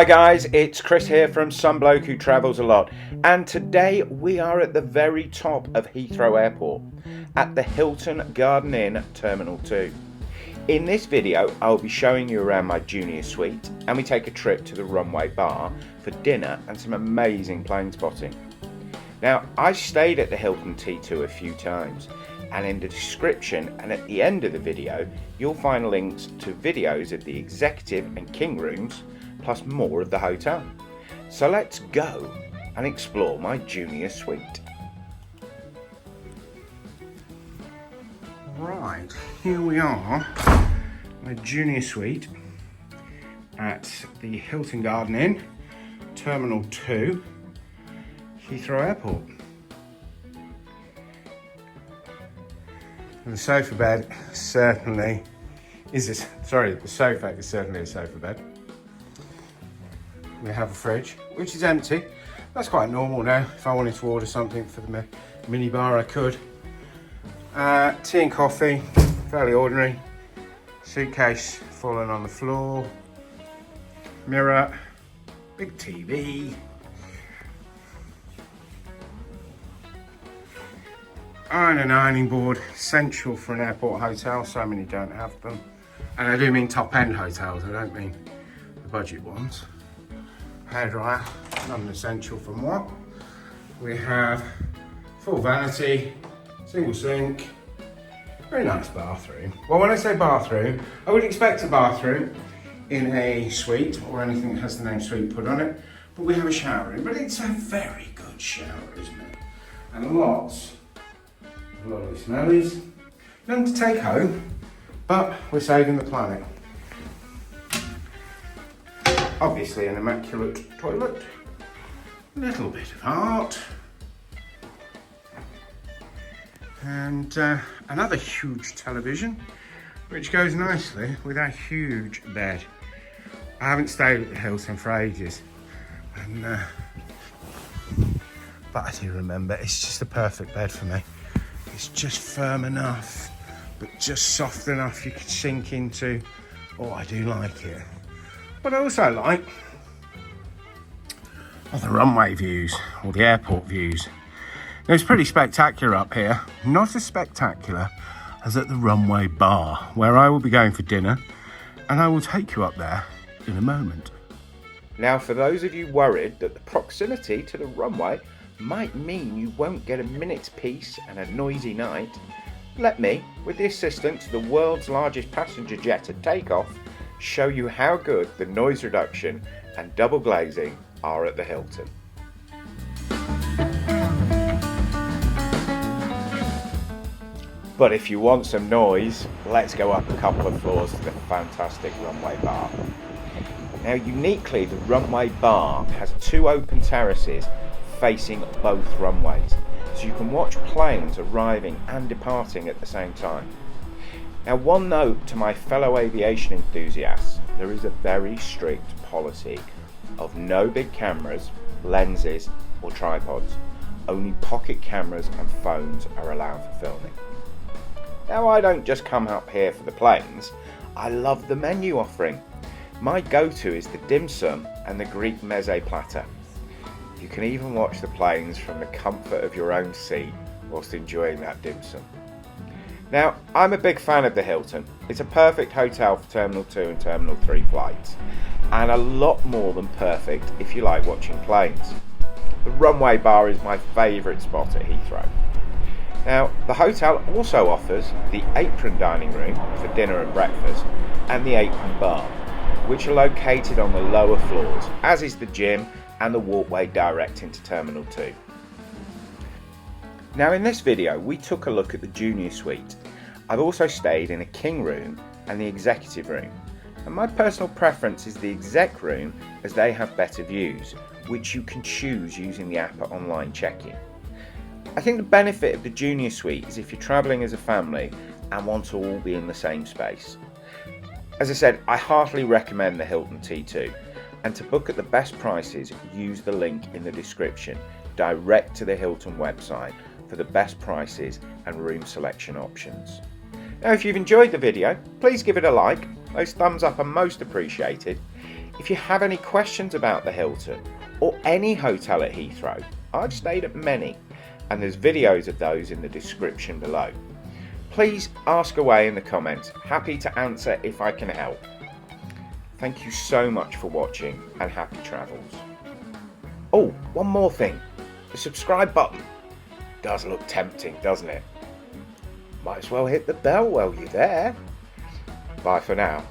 Hi guys, it's Chris here from Some Bloke Who Travels a Lot, and today we are at the very top of Heathrow Airport at the Hilton Garden Inn Terminal 2. In this video I'll be showing you around my junior suite, and we take a trip to the Runway Bar for dinner and some amazing plane spotting. Now, I stayed at the Hilton T2 a few times, and in the description and at the end of the video you'll find links to videos of the executive and king rooms plus more of the hotel. So let's go and explore my junior suite. Right, here we are, my junior suite at the Hilton Garden Inn, Terminal 2, Heathrow Airport. And the sofa bed certainly is the sofa is certainly a sofa bed. We have a fridge, which is empty. That's quite normal now. If I wanted to order something for the mini bar, I could. Tea and coffee, fairly ordinary. Suitcase falling on the floor. Mirror, big TV. And an ironing board, essential for an airport hotel. So many don't have them. And I do mean top-end hotels, I don't mean the budget ones. Hairdryer, not an essential for moi. We have full vanity, single sink, very nice bathroom. Well, when I say bathroom, I would expect a bathroom in a suite or anything that has the name suite put on it, but we have a shower room. But it's a very good shower, isn't it? And lots of lovely smellies. None to take home, but we're saving the planet. Obviously an immaculate toilet, a little bit of art, and another huge television, which goes nicely with our huge bed. I haven't stayed at the Hilton for ages, but I do remember it's just a perfect bed for me. It's just firm enough, but just soft enough you can sink into. Oh, I do like it. What I also like are the runway views, or the airport views. Now, it's pretty spectacular up here, not as spectacular as at the Runway Bar, where I will be going for dinner, and I will take you up there in a moment. Now, for those of you worried that the proximity to the runway might mean you won't get a minute's peace and a noisy night, let me, with the assistance of the world's largest passenger jet at takeoff, show you how good the noise reduction and double glazing are at the Hilton. But if you want some noise, let's go up a couple of floors to the fantastic Runway Bar. Now, uniquely, the Runway Bar has two open terraces facing both runways, so you can watch planes arriving and departing at the same time. Now, one note to my fellow aviation enthusiasts, there is a very strict policy of no big cameras, lenses or tripods. Only pocket cameras and phones are allowed for filming. Now, I don't just come up here for the planes, I love the menu offering. My go-to is the dim sum and the Greek meze platter. You can even watch the planes from the comfort of your own seat whilst enjoying that dim sum. Now, I'm a big fan of the Hilton. It's a perfect hotel for Terminal 2 and Terminal 3 flights, and a lot more than perfect if you like watching planes. The Runway Bar is my favourite spot at Heathrow. Now, the hotel also offers the apron dining room for dinner and breakfast, and the apron bar, which are located on the lower floors, as is the gym and the walkway direct into Terminal 2. Now, in this video we took a look at the junior suite. I've also stayed in a king room and the executive room, and my personal preference is the exec room as they have better views, which you can choose using the app at online check-in. I think the benefit of the junior suite is if you're travelling as a family and want to all be in the same space. As I said, I heartily recommend the Hilton T2, and to book at the best prices use the link in the description direct to the Hilton website for the best prices and room selection options. Now, if you've enjoyed the video, please give it a like. Those thumbs up are most appreciated. If you have any questions about the Hilton or any hotel at Heathrow, I've stayed at many, and there's videos of those in the description below. Please ask away in the comments, happy to answer if I can help. Thank you so much for watching and happy travels. Oh, one more thing, the subscribe button does look tempting, doesn't it? Might as well hit the bell while you're there. Bye for now.